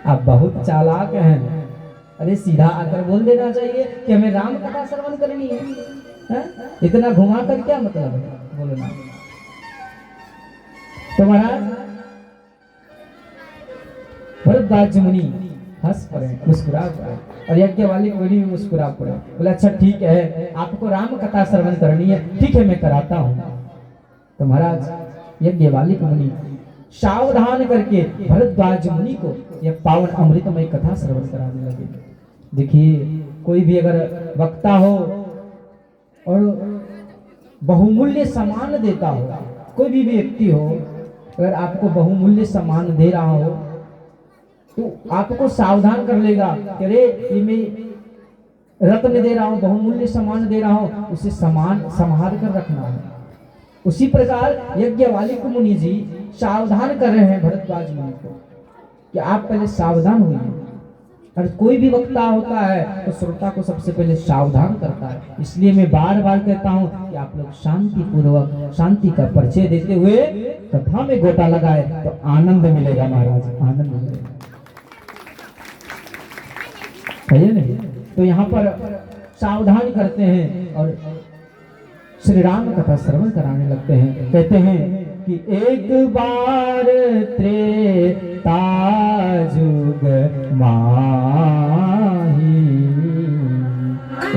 आप बहुत चालाक हैं। अरे सीधा आकर बोल देना चाहिए कि हमें राम कथा श्रवण करनी है, हैं? इतना घुमा कर क्या मतलब है बोलना। तो महाराज भरद्वाज मुनि हंस पड़े, मुस्कुरा पड़े, और यज्ञवालिक मुनि भी मुस्कुरा पड़े। बोले अच्छा ठीक है, आपको राम कथा श्रवण करनी है, ठीक है मैं कराता हूँ। तो महाराज यज्ञवालिक मुनि सावधान करके भरद्वाज मुनि को यह पावन अमृतमय कथा श्रवण कराने लगे। देखिए कोई भी अगर वक्ता हो और बहुमूल्य सम्मान देता हो, कोई भी व्यक्ति हो अगर आपको बहुमूल्य सम्मान दे रहा हो तो आपको सावधान कर लेगा कि अरे ये मैं रत्न दे रहा हूं, बहुमूल्य सम्मान दे रहा हूं, उसे सम्मान संभाल कर रखना है। उसी प्रकार यज्ञवालिक मुनि जी सावधान कर रहे हैं भरद्वाज मुनि को कि आप पहले सावधान होइए। और कोई भी वक्ता होता है तो श्रोता को सबसे पहले सावधान करता है। इसलिए मैं बार बार कहता हूं कि आप लोग शांति पूर्वक शांति का परिचय देते हुए कथा में गोता लगाए तो आनंद मिलेगा महाराज, आनंद मिलेगा, है नहीं? तो यहाँ पर सावधान करते हैं और श्री राम कथा श्रवण कराने लगते हैं। कहते हैं कि एक बार त्रेता जुग माही,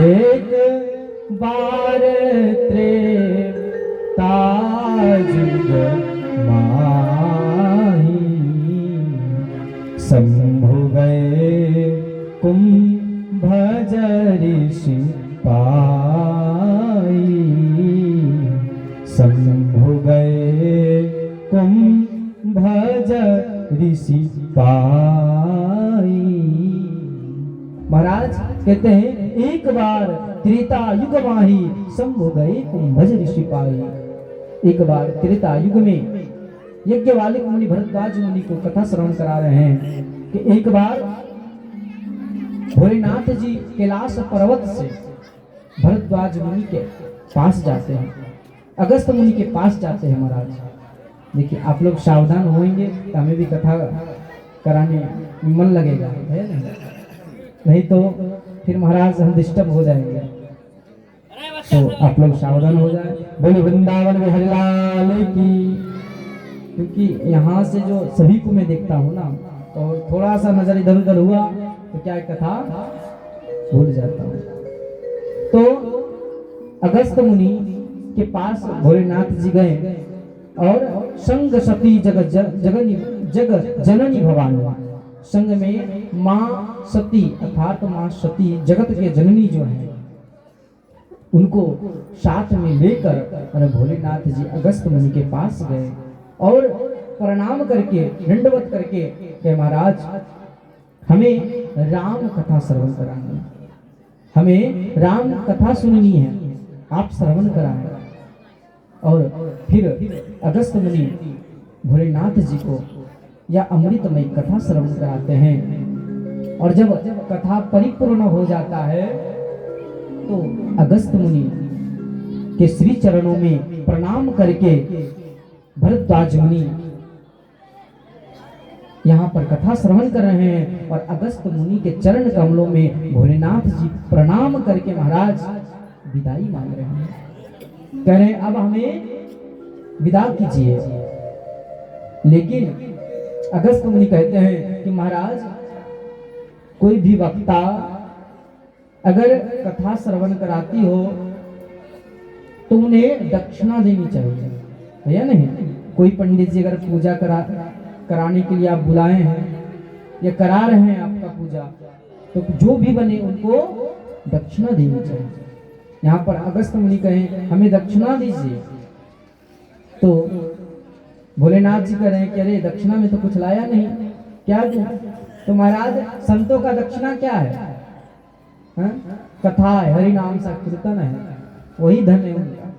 एक बार त्रेता जुग माही, शंभु गए कुंभ ऋषि पाई, शंभु गए कुंभ ऋषि पाई। महाराज कहते हैं एक बार त्रेता युग माही, शंभु गए कुंभज ऋषि पाई। एक बार त्रेता युग में यज्ञवालिक मुनि भरद्वाज मुनि को कथा श्रवण करा रहे हैं कि एक बार भोलेनाथ जी कैलाश पर्वत से भरद्वाज मुनि के पास जाते हैं, अगस्त मुनि के पास जाते हैं। महाराज देखिए आप लोग सावधान होंगे तो हमें भी कथा कराने में मन लगेगा, है नहीं तो फिर महाराज हम डिस्टर्ब हो जाएंगे। तो आप लोग सावधान हो जाए। बोले वृंदावन में हरिलाल की। क्योंकि यहाँ से जो सभी को मैं देखता हूँ ना, और थोड़ा सा नजर इधर उधर हुआ तो क्या कथा भूल जाता हूँ। तो अगस्त मुनि के पास भोलेनाथ जी गए और संग सती जगत जननी भवानी, संग में माँ सती अर्थात माँ सती जगत के जननी जो है उनको साथ में लेकर और भोलेनाथ जी अगस्त मुनि के पास गए और प्रणाम करके दंडवत करके कि महाराज हमें राम कथा श्रवण करानी है, हमें राम कथा सुननी है, आप श्रवण कराएं। और फिर अगस्त मुनि भोलेनाथ जी को यह अमृतमय कथा श्रवण कराते हैं। और जब कथा परिपूर्ण हो जाता है तो अगस्त मुनि के श्री चरणों में प्रणाम करके भरद्वाज मुनि यहाँ पर कथा श्रवण कर रहे हैं और अगस्त मुनि के चरण कमलों में भोलेनाथ जी प्रणाम करके महाराज विदाई मांग रहे हैं, कह रहे हैं अब हमें विदा कीजिए। लेकिन अगस्त मुनि कहते हैं कि महाराज कोई भी वक्ता अगर कथा श्रवण कराती हो तो उन्हें दक्षिणा देनी चाहिए, है या नहीं? कोई पंडित जी अगर पूजा कराने के लिए आप बुलाए हैं या करा रहे हैं आपका पूजा, तो जो भी बने उनको दक्षिणा देनी चाहिए। यहाँ पर अगस्त मुनि कहें हमें दक्षिणा दीजिए, तो भोलेनाथ जी कह रहे हैं कि अरे दक्षिणा में तो कुछ लाया नहीं, क्या दूं? तो महाराज संतों का दक्षिणा क्या है? हा? कथा है, हरि नाम संकीर्तन है, वही धन है उनका।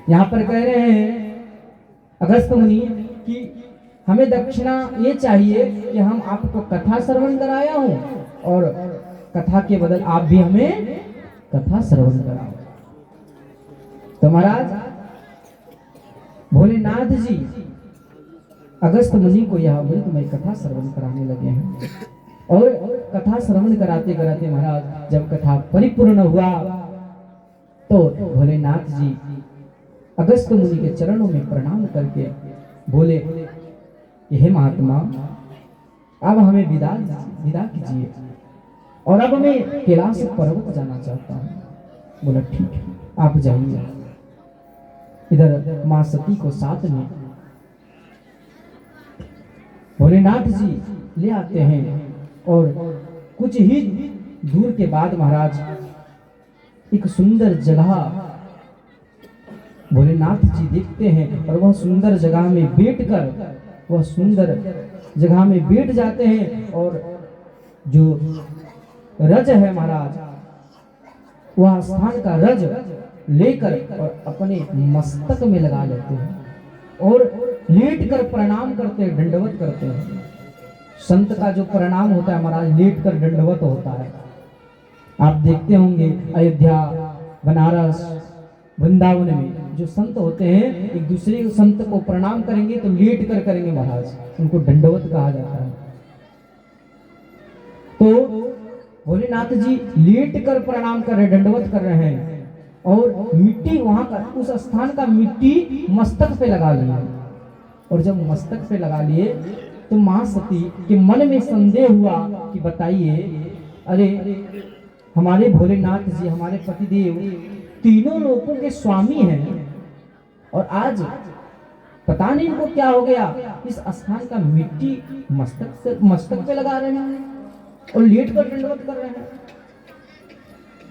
यहाँ पर कह रहे हैं अगस्त मुनि कि हमें दक्षिणा ये चाहिए कि हम आपको कथा श्रवण कराया हूं और कथा के बदल आप भी हमें कथा श्रवण कराओ। तो महाराज भोलेनाथ जी अगस्त मुनि को यह अमृतमय कथा श्रवण कराने लगे हैं। और कथा श्रवण कराते कराते महाराज जब कथा परिपूर्ण हुआ तो भोलेनाथ जी अगस्त मुनि के चरणों में प्रणाम करके बोले कि हे महात्मा, अब हमें विदा कीजिए और अब मैं कैलाश पर्वत जाना चाहता हूँ। बोला ठीक है, आप जाइए। इधर मां सती को साथ में भोलेनाथ जी ले आते हैं और कुछ ही दूर के बाद महाराज एक सुंदर जगह भोलेनाथ जी देखते हैं और वह सुंदर जगह में बैठ जाते हैं। और जो रज है महाराज, वह स्थान का रज लेकर और अपने मस्तक में लगा लेते हैं और लेट कर प्रणाम करते हैं, दंडवत करते हैं। संत का जो प्रणाम होता है महाराज लेट कर दंडवत होता है। आप देखते होंगे अयोध्या, बनारस, वृंदावन में जो संत होते हैं एक दूसरे संत को प्रणाम करेंगे तो लेट कर करेंगे महाराज, उनको दंडवत कहा जाता है। तो भोलेनाथ जी लेट कर प्रणाम कर रहे, दंडवत कर रहे हैं और मिट्टी वहां का उस स्थान का मिट्टी मस्तक पे लगा लिया। और जब मस्तक पे लगा लिए तो मां सती के मन में संदेह हुआ कि बताइए, अरे हमारे भोलेनाथ जी, हमारे पतिदेव तीनों लोगों के स्वामी हैं और आज पता नहीं इनको क्या हो गया, इस स्थान का मिट्टी मस्तक पे लगा रहे हैं और लेट कर दंडवत कर रहे हैं।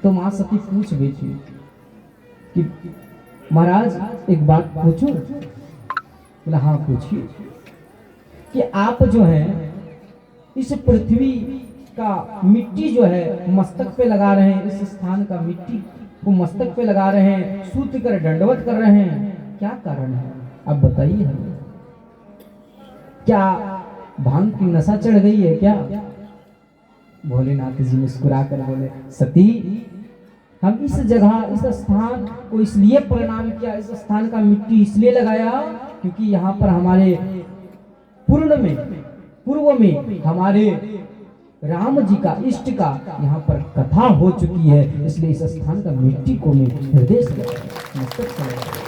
तो मां सती पूछ बैठी कि महाराज एक बात पूछूं? बोला हाँ पूछिए। कि आप जो है इस पृथ्वी का मिट्टी जो है मस्तक पे लगा रहे हैं, इस स्थान का मिट्टी को मस्तक पे लगा रहे हैं, सूत कर दंडवत कर रहे हैं, क्या कारण है आप बताइए हमें। क्या भांग की नशा चढ़ गई है क्या? भोलेनाथ जी मुस्कुरा कर बोले, सती हम इस जगह, इस स्थान को इसलिए प्रणाम किया, इस स्थान का मिट्टी इसलिए लगाया क्योंकि यहाँ पर हमारे पूर्व में हमारे राम जी का, इष्ट का यहाँ पर कथा हो चुकी है, इसलिए इस स्थान का मिट्टी को मैं हृदय से मस्तक से लगाया।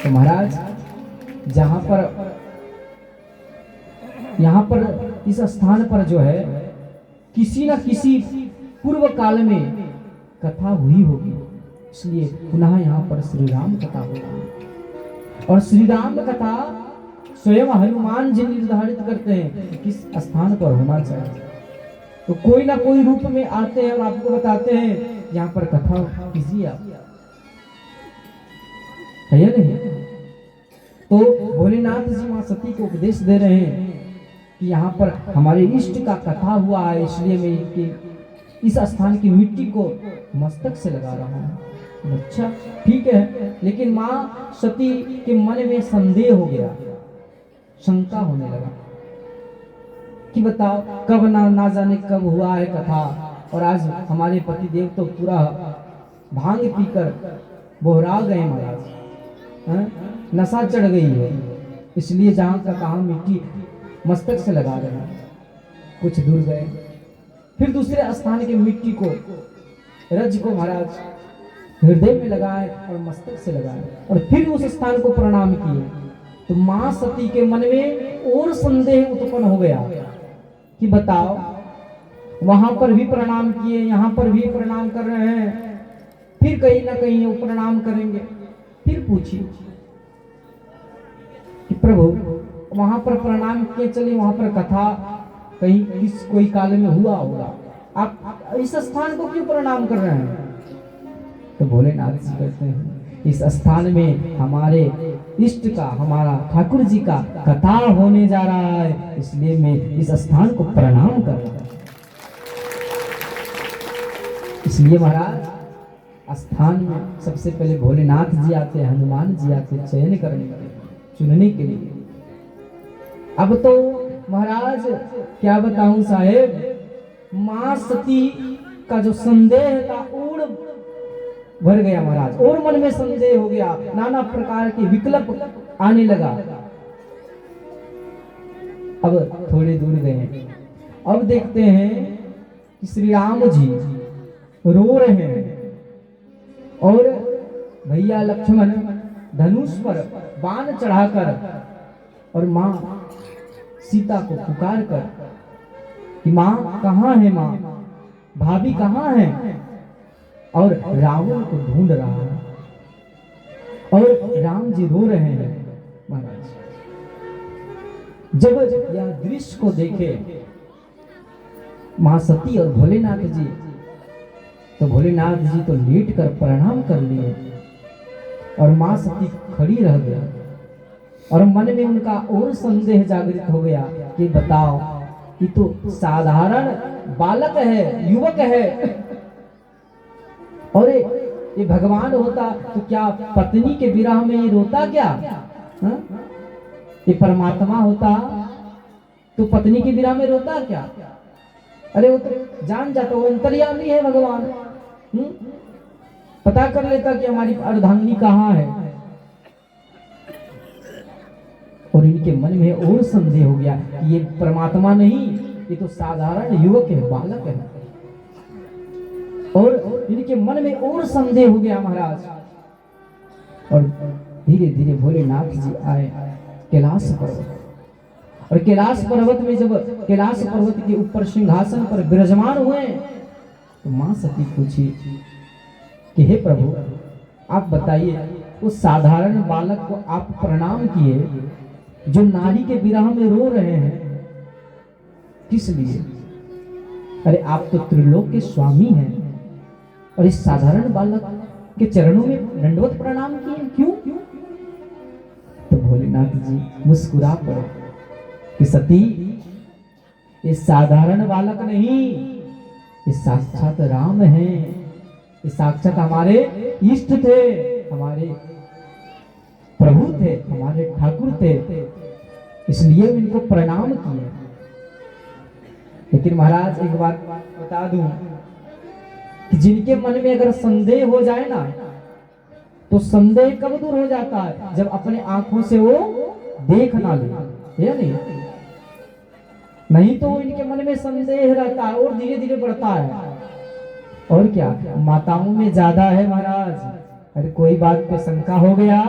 तो महाराज यहाँ पर इस स्थान पर जो है किसी न किसी पूर्व काल में कथा हुई होगी, इसलिए पुनः यहाँ पर श्री राम कथा होगी। और श्री राम कथा स्वयं हनुमान जी निर्धारित करते हैं कि किस स्थान पर होना चाहिए। तो कोई ना कोई रूप में आते हैं और आपको बताते हैं यहाँ पर कथा कीजिए आप, है या नहीं? तो भोलेनाथ जी मां सती को उपदेश दे रहे हैं कि यहाँ पर हमारे इष्ट का कथा हुआ है, इसलिए मैं इस स्थान की मिट्टी को मस्तक से लगा रहा हूँ। अच्छा ठीक है, लेकिन मां सती के मन में संदेह हो गया, शंका होने लगा कि बताओ कब ना जाने कब हुआ है कथा, और आज हमारे पति देव तो पूरा भांग पीकर बोहरा गए महाराज, नशा चढ़ गई है, इसलिए जहां का कहा मिट्टी मस्तक से लगा रहे हैं। कुछ दूर गए, फिर दूसरे स्थान की मिट्टी को, रज को महाराज हृदय में लगाए और मस्तक से लगाए और फिर उस स्थान को प्रणाम किए। तो मां सती के मन में और संदेह उत्पन्न हो गया कि बताओ वहां पर भी प्रणाम किए, यहाँ पर भी प्रणाम कर रहे हैं, फिर कहीं ना कहीं वो प्रणाम करेंगे। फिर पूछिए कि प्रभु वहां पर प्रणाम किए चले, वहां पर कथा कहीं कोई काल में हुआ होगा, आप इस स्थान को क्यों प्रणाम कर रहे हैं? तो भोलेनाथ जी कहते हैं इस स्थान में हमारे इष्ट का, हमारा ठाकुर जी का कथा होने जा रहा है, इसलिए मैं इस स्थान को प्रणाम कर रहा हूं। इसलिए महाराज स्थान में सबसे पहले भोलेनाथ जी आते हैं, हनुमान जी आते हैं चयन करने के लिए, चुनने के लिए। अब तो महाराज क्या बताऊं साहेब, मां सती का जो संदेह था उड़ भर गया महाराज, और मन में संदेह हो गया, नाना प्रकार के विकल्प आने लगा अब थोड़े दूर गए, अब देखते हैं कि श्री राम जी रो रहे हैं और भैया लक्ष्मण धनुष पर बाण चढ़ाकर और माँ सीता को पुकार कर कि माँ कहाँ है, माँ भाभी कहाँ है, और रावण को ढूंढ रहा है और राम जी रो रहे हैं। महाराज जब यह दृश्य को देखे मां सती और भोलेनाथ जी, तो भोलेनाथ जी तो लेट कर प्रणाम कर लिए और मां सती खड़ी रह गई और मन में उनका और संदेह जागृत हो गया कि बताओ, ये तो साधारण बालक है, युवक है, और ये भगवान होता तो क्या पत्नी के विरह में ये रोता क्या? हा? ये परमात्मा होता तो पत्नी के विरह में रोता क्या? अरे वो तो जान जाता, वो अंतर्यामी है भगवान, पता कर लेता कि हमारी अर्धांगिनी कहाँ है। और इनके मन में और संदेह हो गया कि ये परमात्मा नहीं, ये तो साधारण युवक है, बालक है। और इनके मन में और संदेह हो गया महाराज। और धीरे धीरे भोलेनाथ जी आए कैलाश पर्वत, और कैलाश पर्वत में जब कैलाश पर्वत के ऊपर सिंहासन पर विराजमान हुए तो मां सती पूछी कि हे प्रभु, आप बताइए, उस साधारण बालक को आप प्रणाम किए जो नारी के विरह में रो रहे हैं, किस लिए? अरे आप तो त्रिलोक के स्वामी हैं और इस साधारण बालक के चरणों में दंडवत प्रणाम किए, क्यों? तो भोलेनाथ जी मुस्कुरा पड़े कि सती, ये साधारण बालक नहीं, ये साक्षात राम है, ये साक्षात हमारे इष्ट थे, हमारे प्रभु थे, हमारे ठाकुर थे, इसलिए इनको प्रणाम किए। लेकिन महाराज एक बात बता दूं कि जिनके मन में अगर संदेह हो जाए ना, तो संदेह कब दूर हो जाता है? जब अपने आंखों से वो देख ना ले, है नहीं तो इनके मन में संदेह रहता है और धीरे धीरे बढ़ता है। और क्या माताओं में ज्यादा है महाराज। अरे कोई बात पे शंका हो गया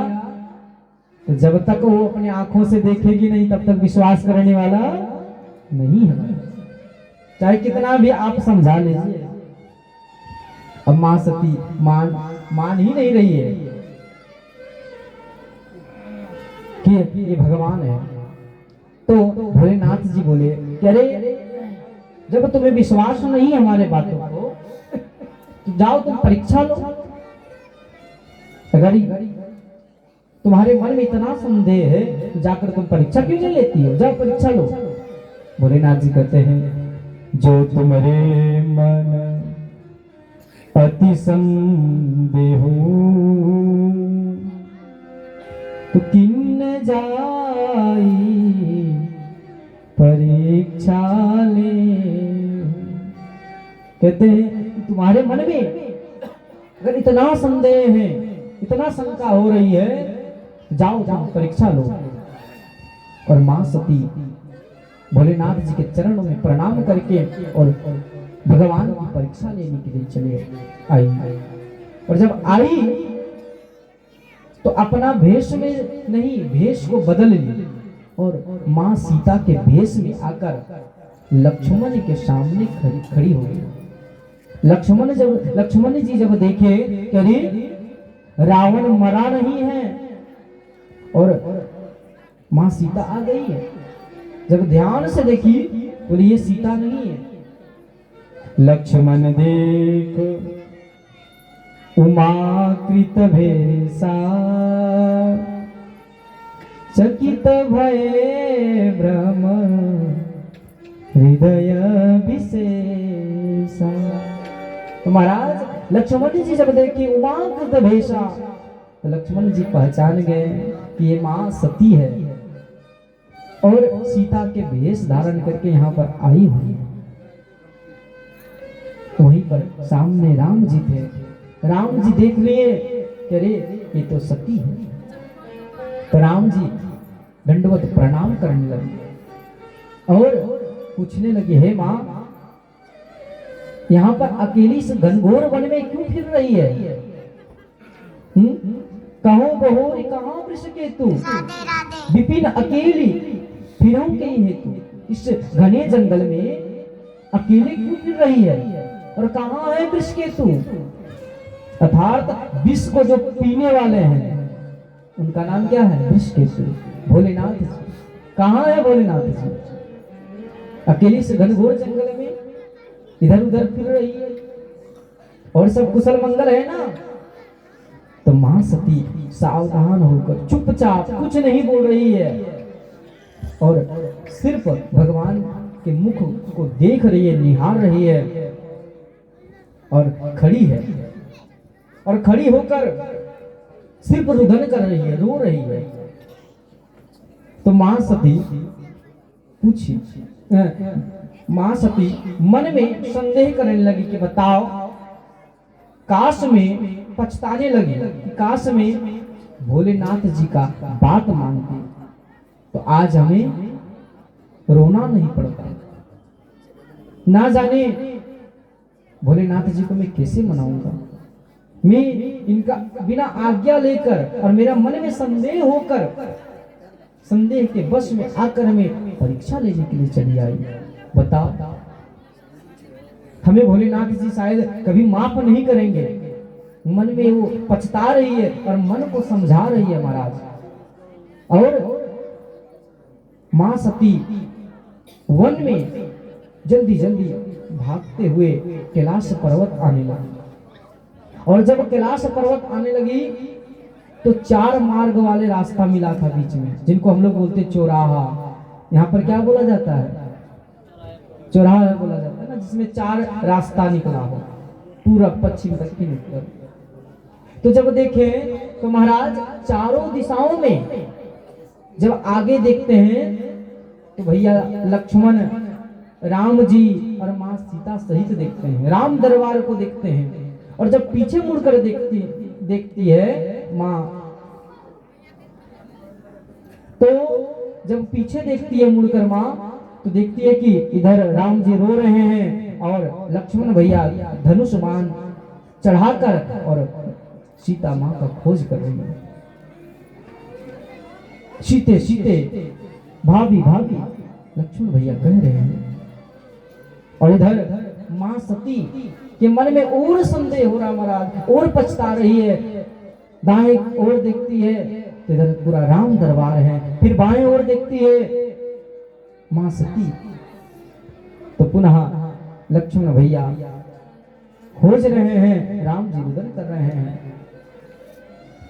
तो जब तक वो अपने आंखों से देखेगी नहीं तब तक विश्वास करने वाला नहीं है, चाहे कितना भी आप समझा लीजिए। अब मां सती मान ही नहीं रही है कि ये भगवान है। तो भोलेनाथ जी बोले कि अरे जब तुम्हें विश्वास नहीं है हमारे बातों को, तो जाओ तुम परीक्षा लो। अगर तुम्हारे मन में इतना संदेह है तो जाकर तुम परीक्षा क्यों नहीं लेती हो? जाओ परीक्षा लो। भोलेनाथ जी कहते हैं, जो तुम्हारे मन अति संदेह तो किन जाई परीक्षा ले। कहते हैं तुम्हारे मन में अगर इतना संदेह है, इतना शंका हो रही है, जाओ जाओ परीक्षा लो। और मां सती भोलेनाथ जी के चरणों में प्रणाम करके और भगवान की परीक्षा लेने के लिए चले आई। और जब आई तो अपना भेष में नहीं, भेष को बदल ली और मां सीता के भेष में आकर लक्ष्मण के सामने खड़ी हो गई। लक्ष्मण जी जब देखे कि अरे रावण मरा नहीं है और मां सीता आ गई है, जब ध्यान से देखी तो ये सीता नहीं है। लक्ष्मण देख उमाकृत भेषा चकित भये भ्रम हृदय विशेषा। तो महाराज लक्ष्मण जी जब देखे उमाकृत भेषा तो लक्ष्मण जी पहचान गए कि ये मां सती है और सीता के भेष धारण करके यहाँ पर आई हुई है। वहीं पर सामने राम जी थे। राम जी देख लिए कि अरे ये तो सती है। तो राम जी दंडवत प्रणाम करने लगे और पूछने लगी, हे माँ, यहाँ पर अकेली से घनघोर वन में क्यों फिर रही है? कहो बहोर कहाँ वृषकेतु, विपिन अकेली फिरऊं कहीं हेतु। इस घने जंगल में अकेले क्यों फिर रही है? और कहाँ है वृषकेतु? अर्थात विष को जो पीने वाले हैं उनका नाम क्या है? वृषकेतु, भोलेनाथ जी। कहाँ है भोलेनाथ जी? अकेली से घनघोर जंगल में इधर उधर फिर रही है। और सब कुशल मंगल है ना? तो मां सती सावधान होकर चुपचाप कुछ नहीं बोल रही है और सिर्फ भगवान के मुख को देख रही है, निहार रही है और खड़ी है। और खड़ी होकर सिर्फ रुदन कर रही है, रो रही है। तो मां सती पूछी, मां सती मन में संदेह करने लगी कि बताओ, काश में पछताने लगी, काश में भोलेनाथ जी का बात मानती तो आज हमें रोना नहीं पड़ता। ना जाने भोलेनाथ जी को मैं कैसे मनाऊंगा, मैं इनका बिना आज्ञा लेकर और मेरा मन में संदेह होकर, संदेह के वश में आकर मैं परीक्षा लेने के लिए चली आई। बताओ, हमें भोलेनाथ जी शायद कभी माफ नहीं करेंगे। मन में वो पछता रही है और मन को समझा रही है महाराज। और मां सती वन में जल्दी जल्दी भागते हुए कैलाश पर्वत आने लगी। और जब कैलाश पर्वत आने लगी तो 4 मार्ग वाले रास्ता मिला था बीच में, जिनको हम लोग बोलते चौराहा। यहाँ पर क्या बोला जाता है? चौराहा बोला जाता है ना, जिसमें 4 रास्ता निकला हो, पूरब पश्चिम दक्षिण उत्तर। तो जब देखे तो महाराज चारों दिशाओं में जब आगे देखते हैं तो भैया लक्ष्मण, राम जी और मां सीता सहित देखते हैं, राम दरबार को देखते हैं। और जब पीछे मुड़कर देखती है मां, तो जब पीछे देखती है मुड़कर मां तो देखती है कि इधर राम जी रो रहे हैं और लक्ष्मण भैया धनुष बाण चढ़ाकर और सीता मां का खोज कर रही है। सीते सीते भाभी भाभी लक्ष्मण भैया कह रहे हैं। और इधर मां सती के मन में और संदेह हो रहा महाराज, और पछता रही है। दाएं ओर देखती है तो इधर पूरा राम दरबार है, फिर बाएं ओर देखती है मां सती तो पुनः लक्ष्मण भैया खोज रहे हैं, राम जी रुदन कर रहे हैं।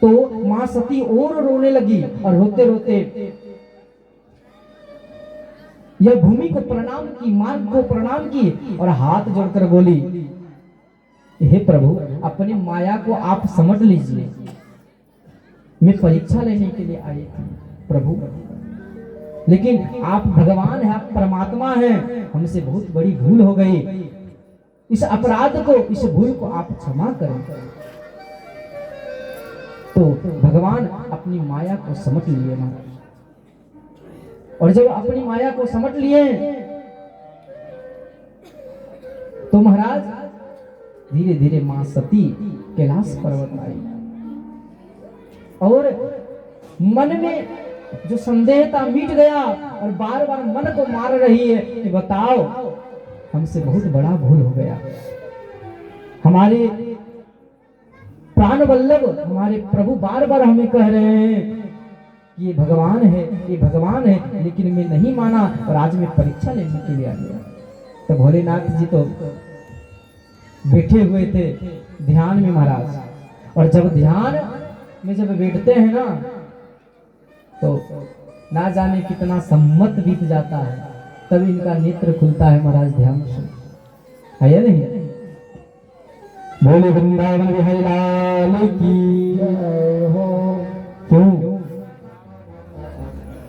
तो मां सती और रोने लगी और रोते रोते यह भूमि को प्रणाम की, मार्ग को प्रणाम की और हाथ जोड़कर बोली, हे प्रभु, अपनी माया को आप समझ लीजिए, मैं परीक्षा लेने के लिए आई थी प्रभु, लेकिन आप भगवान हैं, आप परमात्मा हैं, हमसे बहुत बड़ी भूल हो गई। इस अपराध को, इस भूल को आप क्षमा करें। तो भगवान अपनी माया को समझ लिए महाराज। और जब अपनी माया को समझ लिए तो महाराज धीरे धीरे मां सती कैलाश पर्वत आई और मन में जो संदेह था मिट गया और बार बार मन को मार रही है कि बताओ, हमसे बहुत बड़ा भूल हो गया। हमारे प्राण वल्लभ हमारे प्रभु बार बार हमें कह रहे हैं कि ये भगवान है, ये भगवान है, लेकिन मैं नहीं माना और आज मैं परीक्षा लेने के लिए आ गया। तो भोलेनाथ जी तो बैठे हुए थे ध्यान में महाराज, और जब ध्यान में जब बैठते हैं ना तो ना जाने कितना सम्मत बीत जाता है, तब इनका नेत्र खुलता है महाराज, ध्यान से है या नहीं? बोले वृंदावन बिहारी लाल की हो। क्यों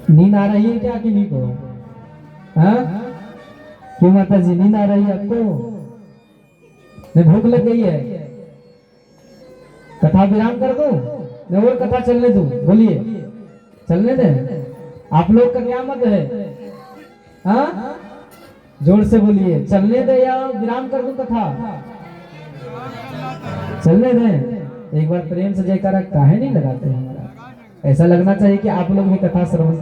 नींद आ रही है क्या किन्हीं को? हाँ क्यों माता जी, नींद आ रही है आपको? नहीं भूख लग गई है? कथा विराम कर दूं, मैं और कथा चलने दूं? बोलिए, चलने दें? आप लोग का क्या मत है? हाँ जोर से बोलिए, चलने दे या विराम कर दूं कथा? चलने दें। एक बार प्रेम से जयकारा काहे नहीं लगाते हमारा? ऐसा लगना चाहिए कि आप लोग भी कथा श्रवण